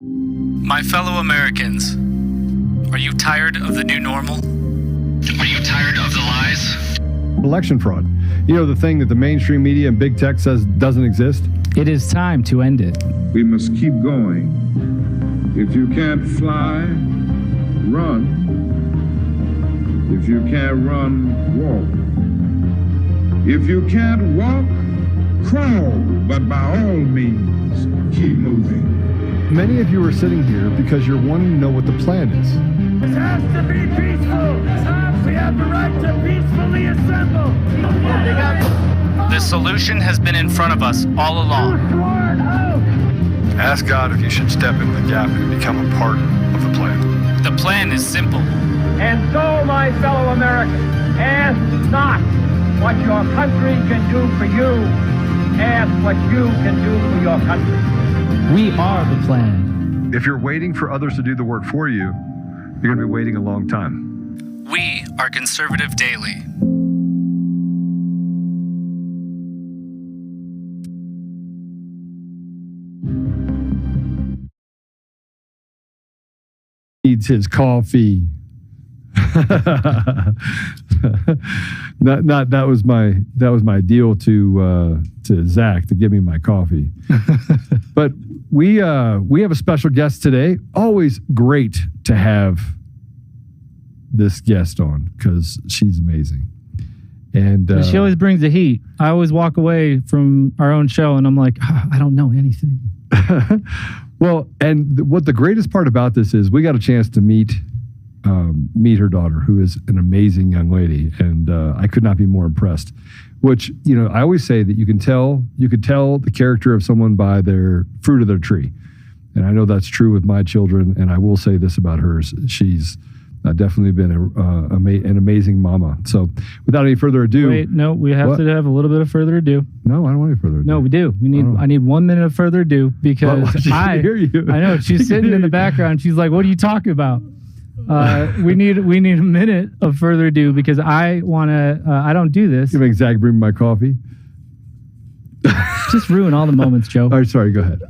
My fellow Americans, are you tired of the new normal? Are you tired of the lies? Election fraud. You know, the thing that the mainstream media and big tech says doesn't exist? It is time to end it. We must keep going. If you can't fly, run. If you can't run, walk. If you can't walk, crawl. But by all means, keep moving. Many of you are sitting here because you're wanting to know what the plan is. It has to be peaceful. We have the right to peacefully assemble. The solution has been in front of us all along. Ask God if you should step in the gap and become a part of the plan. The plan is simple. And so, my fellow Americans, ask not what your country can do for you. Ask what you can do for your country. We are the plan. If you're waiting for others to do the work for you, you're going to be waiting a long time. We are Conservative Daily. Needs his coffee. That was my deal to Zach to give me my coffee. But we have a special guest today. Always great to have this guest on because she's amazing. And she always brings the heat. I always walk away from our own show and I'm like, I don't know anything. Well, and what the greatest part about this is we got a chance to meet her daughter, who is an amazing young lady, and I could not be more impressed. Which, you know, I always say that you could tell the character of someone by their fruit of their tree, and I know that's true with my children. And I will say this about hers: she's definitely been an amazing mama. So, without any further ado, wait, no, we have to have a little bit of further ado. No, I don't want any further ado. No, we do. I need 1 minute of further ado because I hear you. I know she's sitting in the background. She's like, "What are you talking about?" We need a minute of further ado because I want to. I don't do this. You make Zach bring me my coffee. Just ruin all the moments, Joe. All right, sorry. Go ahead.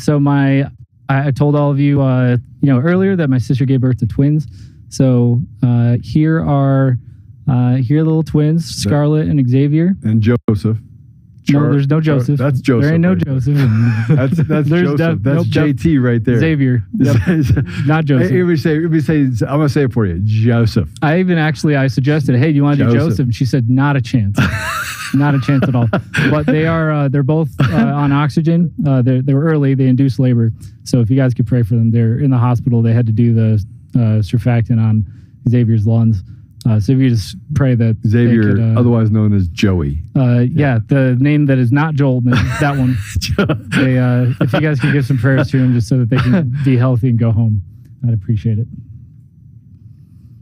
So I told all of you, earlier that my sister gave birth to twins. So here are the little twins, Scarlett and Xavier, and Joseph. No, there's no Joseph. That's Joseph. There ain't no right Joseph. That's Joseph. That's JT right there. Xavier. Yep. Not Joseph. Let me say. I'm gonna say it for you, Joseph. I suggested, hey, do you want to do Joseph? And she said, not a chance. Not a chance at all. But they're both on oxygen. They were early. They induced labor. So if you guys could pray for them, they're in the hospital. They had to do the surfactant on Xavier's lungs. So if you just pray that Xavier, could, otherwise known as Joey. Yeah, the name that is not Joel, that one. If you guys could give some prayers to him just so that they can be healthy and go home, I'd appreciate it.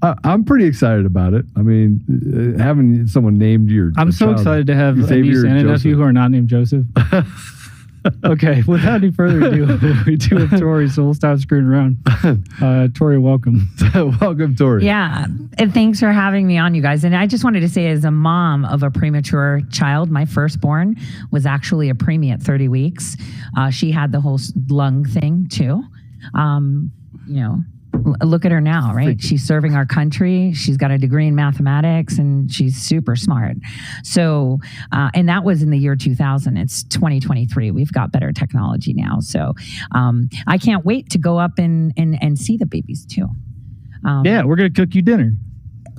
I'm pretty excited about it. I mean, having someone named your I'm so excited to have Xavier a niece and a nephew who are not named Joseph. Okay, without any further ado, we do have Tori, so we'll stop screwing around. Tori, welcome. Welcome, Tori. Yeah, and thanks for having me on, you guys. And I just wanted to say, as a mom of a premature child, my firstborn was actually a preemie at 30 weeks. She had the whole lung thing too. Look at her now, right? She's serving our country. She's got a degree in mathematics and she's super smart. So, and that was in the year 2000. It's 2023. We've got better technology now. So I can't wait to go up and see the babies too. Yeah, we're going to cook you dinner.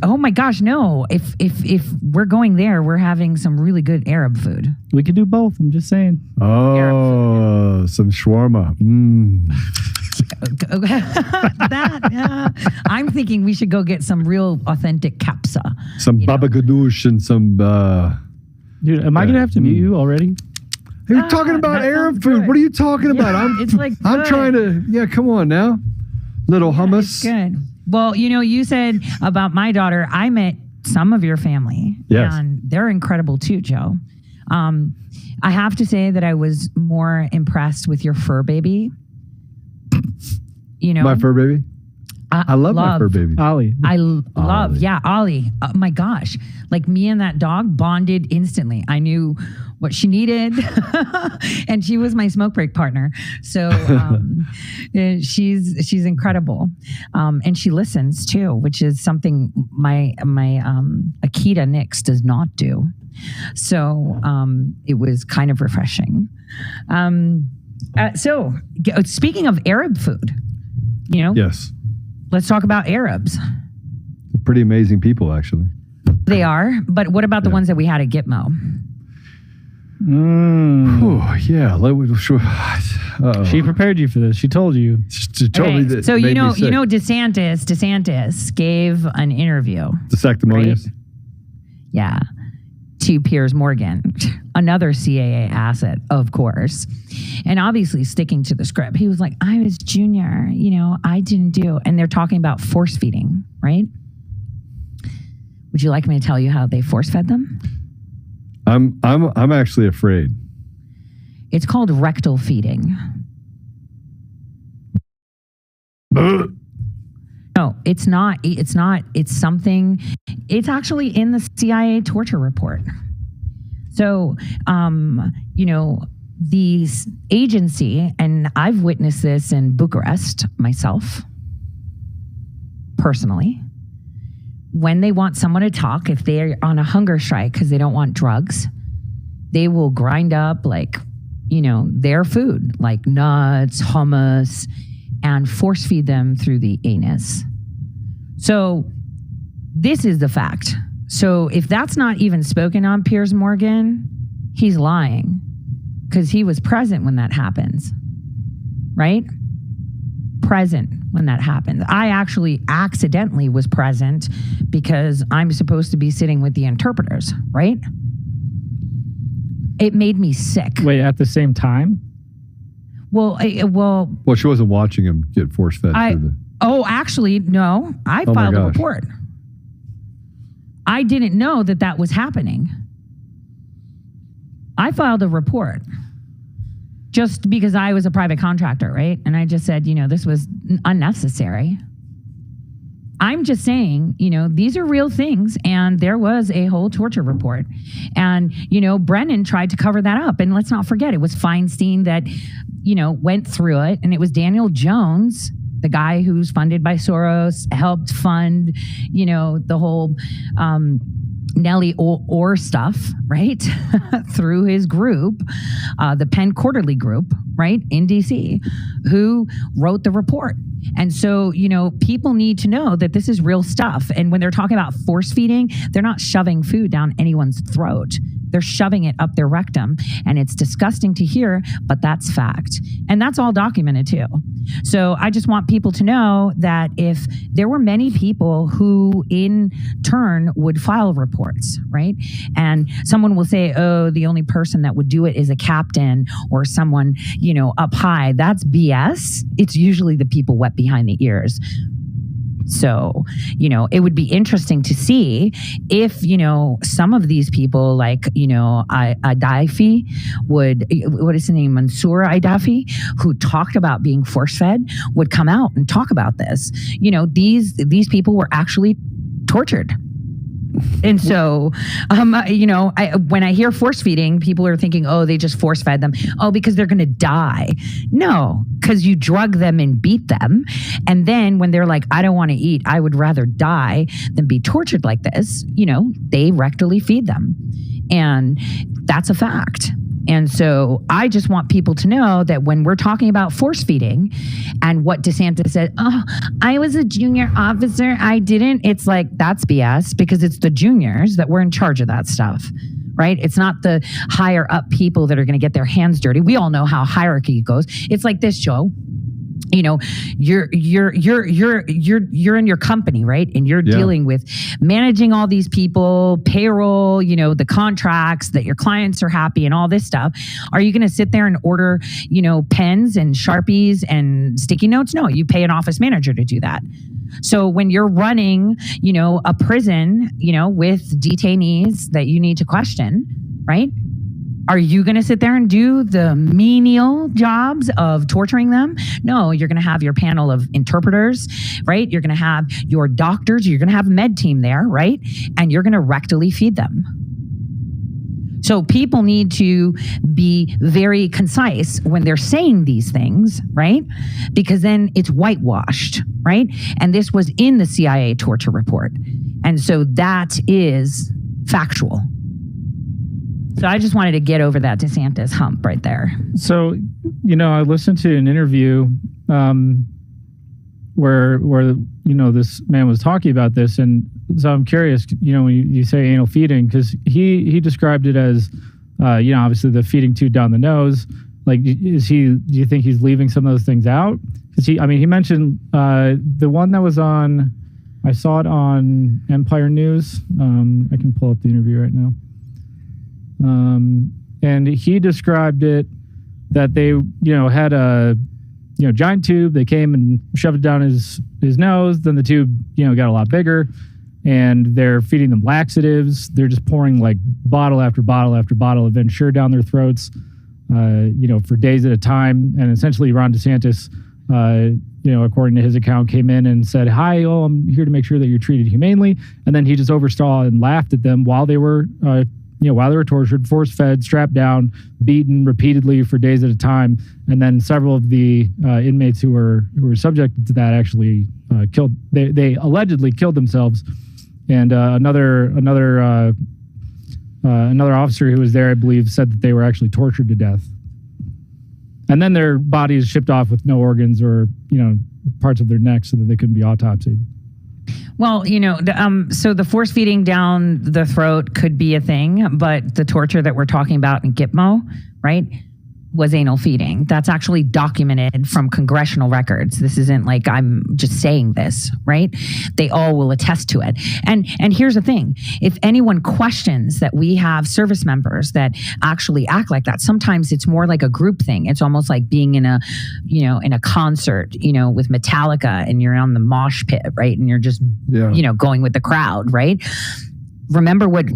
Oh my gosh, no. If we're going there, we're having some really good Arab food. We could do both. I'm just saying. Oh, some shawarma. I'm thinking we should go get some real authentic kapsa. Some baba ganoush and some... Dude, am I going to have to mute you already? You're talking about Arab food. Good. What are you talking about? I'm trying to... Yeah, come on now. Little hummus. Good. Well, you said about my daughter, I met some of your family. Yes. And they're incredible too, Joe. I have to say that I was more impressed with your fur baby. My fur baby? I love my fur baby. Ollie. Love, yeah, Ollie. Oh my gosh. Like me and that dog bonded instantly. I knew what she needed and she was my smoke break partner. So she's incredible. And she listens too, which is something my Akita Nix does not do. So it was kind of refreshing. So speaking of Arab food, Yes. Let's talk about Arabs. Pretty amazing people, actually. They are, but what about the ones that we had at Gitmo? She prepared you for this. She told you. She told me that. So you know DeSantis gave an interview. The sanctimonious. Right? Yeah. To Piers Morgan, another CAA asset, of course. And obviously sticking to the script. He was like, I was junior, I didn't do. And they're talking about force feeding, right? Would you like me to tell you how they force fed them? I'm actually afraid. It's called rectal feeding. No, it's not. It's not. It's something. It's actually in the CIA torture report. So, the agency, and I've witnessed this in Bucharest myself, personally, when they want someone to talk, if they're on a hunger strike because they don't want drugs, they will grind up their food, like nuts, hummus, and force feed them through the anus. So this is the fact. So if that's not even spoken on Piers Morgan, he's lying because he was present when that happens, right? Present when that happens. I actually accidentally was present because I'm supposed to be sitting with the interpreters, right? It made me sick. Wait, at the same time? Well, she wasn't watching him get force fed through the... Oh, actually, no. I filed a report. I didn't know that was happening. I filed a report just because I was a private contractor, right? And I just said, this was unnecessary. I'm just saying, these are real things. And there was a whole torture report. And, Brennan tried to cover that up. And let's not forget, it was Feinstein that, went through it. And it was Daniel Jones, the guy who's funded by Soros, helped fund, the whole Nellie Orr stuff, right? Through his group, the Penn Quarterly Group, right? In DC, who wrote the report. And so, people need to know that this is real stuff. And when they're talking about force feeding, they're not shoving food down anyone's throat. They're shoving it up their rectum. And it's disgusting to hear, but that's fact. And that's all documented too. So I just want people to know that if there were many people who in turn would file reports, right? And someone will say, oh, the only person that would do it is a captain or someone, up high. That's BS. It's usually the people wet behind the ears. So, it would be interesting to see if, some of these people like, Adaifi would, what is his name? Mansour Adaifi, who talked about being force fed, would come out and talk about this. These people were actually tortured. And so, when I hear force feeding, people are thinking, oh, they just force fed them. Oh, because they're going to die. No, because you drug them and beat them. And then when they're like, I don't want to eat, I would rather die than be tortured like this, they rectally feed them. And that's a fact. And so I just want people to know that when we're talking about force feeding and what DeSantis said, oh, I was a junior officer, I didn't. It's like, that's BS because it's the juniors that were in charge of that stuff, right? It's not the higher up people that are going to get their hands dirty. We all know how hierarchy goes. It's like this, Joe. You're in your company, right? And you're dealing with managing all these people, payroll, the contracts that your clients are happy and all this stuff. Are you going to sit there and order, pens and Sharpies and sticky notes? No, you pay an office manager to do that. So when you're running, a prison, with detainees that you need to question, right? Are you going to sit there and do the menial jobs of torturing them? No, you're going to have your panel of interpreters, right? You're going to have your doctors. You're going to have a med team there, right? And you're going to rectally feed them. So people need to be very concise when they're saying these things, right? Because then it's whitewashed, right? And this was in the CIA torture report. And so that is factual. So I just wanted to get over that DeSantis hump right there. So, I listened to an interview where this man was talking about this, and so I'm curious, when you say anal feeding, because he described it as, obviously the feeding tube down the nose. Like, do you think he's leaving some of those things out? Because he mentioned the one that was on, I saw it on Empire News. I can pull up the interview right now. And he described it that they, had a, giant tube. They came and shoved it down his nose. Then the tube, got a lot bigger, and they're feeding them laxatives. They're just pouring like bottle after bottle after bottle of Ensure down their throats, for days at a time. And essentially Ron DeSantis, according to his account, came in and said, "Hi, I'm here to make sure that you're treated humanely." And then he just oversaw and laughed at them while they were, tortured, force-fed, strapped down, beaten repeatedly for days at a time. And then several of the inmates who were subjected to that actually killed. They allegedly killed themselves. And another officer who was there, I believe, said that they were actually tortured to death. And then their bodies shipped off with no organs or parts of their neck so that they couldn't be autopsied. Well, so the force feeding down the throat could be a thing, but the torture that we're talking about in Gitmo, right, was anal feeding. That's actually documented from congressional records. This isn't like I'm just saying this, right? They all will attest to it. And here's the thing. If anyone questions that we have service members that actually act like that, sometimes it's more like a group thing. It's almost like being in a concert, with Metallica, and you're on the mosh pit, right? And you're just, going with the crowd, right? Remember what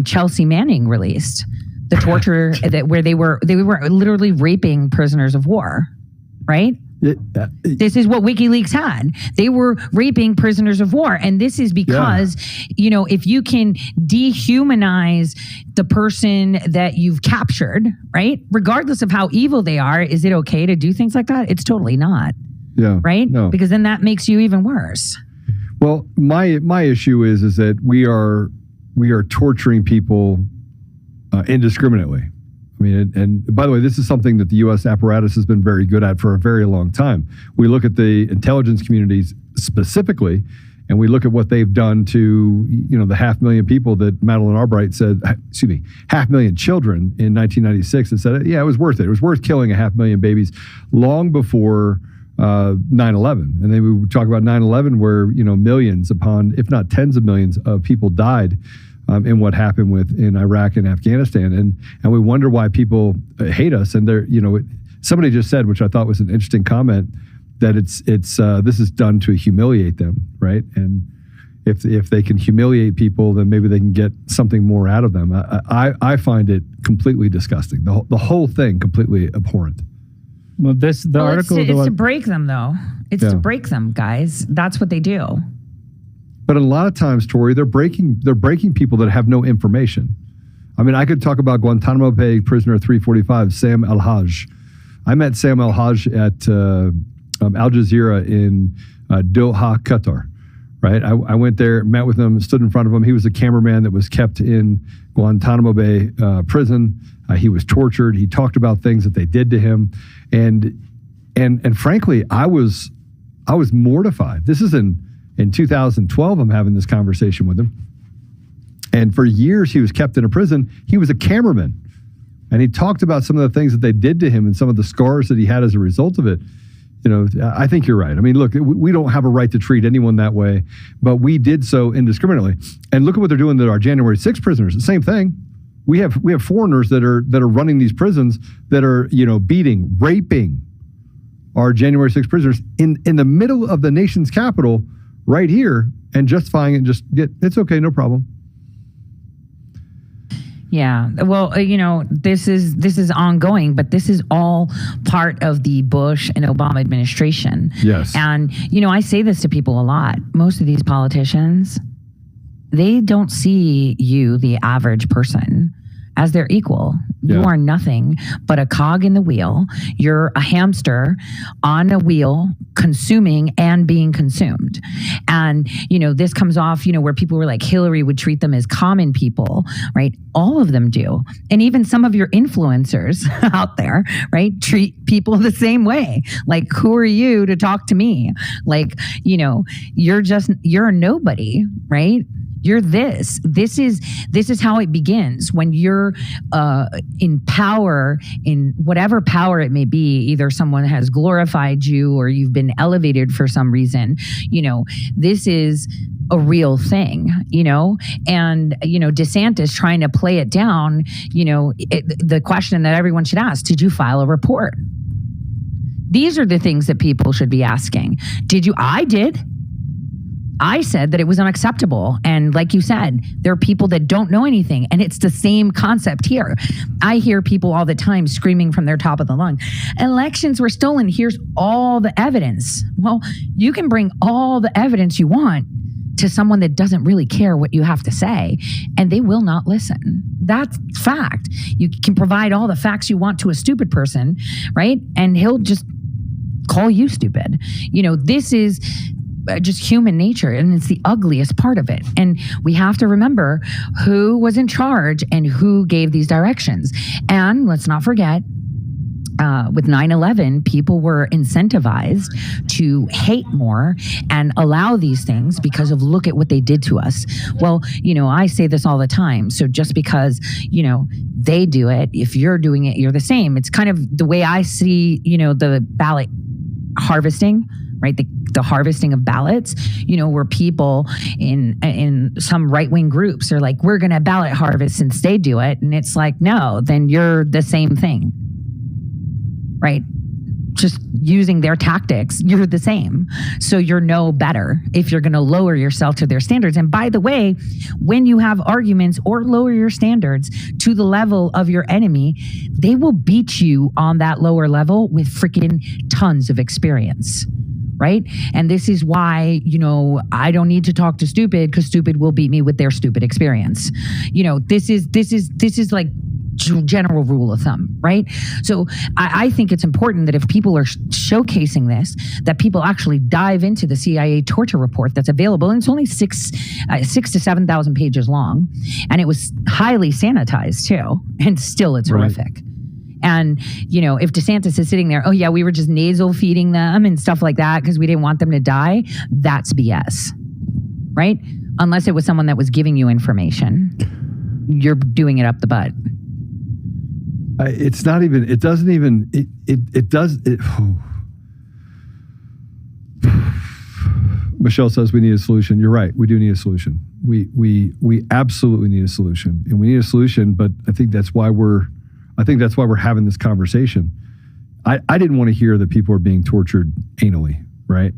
Chelsea Manning released. The torture where they were literally raping prisoners of war, right? This is what WikiLeaks had. They were raping prisoners of war. And this is because, if you can dehumanize the person that you've captured, right? Regardless of how evil they are, is it okay to do things like that? It's totally not. Yeah. Right? No. Because then that makes you even worse. Well, my issue is that we are torturing people indiscriminately. I mean, and by the way, this is something that the U.S. apparatus has been very good at for a very long time. We look at the intelligence communities specifically, and we look at what they've done to, the 500,000 people that Madeleine Albright said, 500,000 children in 1996, and said, yeah, it was worth it. It was worth killing 500,000 babies long before 9/11. And then we would talk about 9/11 where, millions upon, if not tens of millions of people died in what happened in Iraq and Afghanistan, and we wonder why people hate us. And somebody just said, which I thought was an interesting comment, that it's this is done to humiliate them, right? And if they can humiliate people, then maybe they can get something more out of them. I find it completely disgusting. The whole thing completely abhorrent. Well, article it's to break them, though. It's to break them, guys. That's what they do. But a lot of times, Tori, they're breaking people that have no information. I mean, I could talk about Guantanamo Bay prisoner 345, Sam El-Haj. I met Sam El-Haj at Al Jazeera in Doha, Qatar. Right? I went there, met with him, stood in front of him. He was a cameraman that was kept in Guantanamo Bay prison. He was tortured. He talked about things that they did to him, and frankly, I was mortified. This is in 2012, I'm having this conversation with him. And for years, he was kept in a prison. He was a cameraman. And he talked about some of the things that they did to him and some of the scars that he had as a result of it. I think you're right. I mean, look, we don't have a right to treat anyone that way, but we did so indiscriminately. And look at what they're doing to our January 6 prisoners. The same thing. We have foreigners that are running these prisons that are, beating, raping our January 6 prisoners in the middle of the nation's capital, right here, and justifying it. It's okay, no problem. Yeah. Well, this is ongoing, but this is all part of the Bush and Obama administration. Yes. And, I say this to people a lot. Most of these politicians, they don't see you, the average person, as their equal. Yeah. You are nothing but a cog in the wheel. You're a hamster on a wheel, consuming and being consumed. And, this comes off, where people were like, Hillary would treat them as common people, right? All of them do. And even some of your influencers out there, right, treat people the same way. Like, who are you to talk to me? Like, you're a nobody, right? You're this. This is how it begins. When you're in power, in whatever power it may be, either someone has glorified you or you've been elevated for some reason, this is a real thing, and, DeSantis trying to play it down, the question that everyone should ask, did you file a report? These are the things that people should be asking. I did. I said that it was unacceptable. And like you said, there are people that don't know anything. And it's the same concept here. I hear people all the time screaming from their top of the lung, elections were stolen. Here's all the evidence. Well, you can bring all the evidence you want to someone that doesn't really care what you have to say, and they will not listen. That's fact. You can provide all the facts you want to a stupid person, right? And he'll just call you stupid. This is just human nature, and it's the ugliest part of it. And we have to remember who was in charge and who gave these directions. And let's not forget, with 9/11, people were incentivized to hate more and allow these things because of look at what they did to us. Well, I say this all the time. So just because, they do it, if you're doing it, you're the same. It's kind of the way I see, the ballot harvesting, right? The harvesting of ballots, where people in some right-wing groups are like, we're going to ballot harvest since they do it. And it's like, no, then you're the same thing, right? Just using their tactics, you're the same. So you're no better if you're going to lower yourself to their standards. And by the way, when you have arguments or lower your standards to the level of your enemy, they will beat you on that lower level with freaking tons of experience. Right? And this is why, I don't need to talk to stupid, because stupid will beat me with their stupid experience. This is like general rule of thumb, right? So I think it's important that if people are showcasing this, that people actually dive into the CIA torture report that's available. And it's only 6,000 to 7,000 pages long. And it was highly sanitized too. And still it's horrific. And, if DeSantis is sitting there, oh yeah, we were just nasal feeding them and stuff like that because we didn't want them to die, that's BS, right? Unless it was someone that was giving you information. You're doing it up the butt. It's not even, it doesn't even, it does, Michelle says we need a solution. You're right. We do need a solution. We absolutely need a solution, and we need a solution, but I think that's why we're having this conversation. I didn't want to hear that people are being tortured anally, right?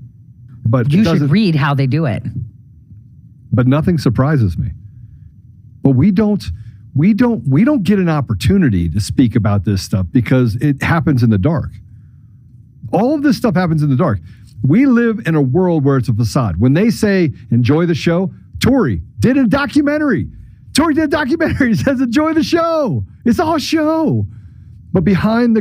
But you should read how they do it. But nothing surprises me. But we don't get an opportunity to speak about this stuff because it happens in the dark. All of this stuff happens in the dark. We live in a world where it's a facade. When they say enjoy the show, Tori did a documentary. He says enjoy the show. It's all show. But behind the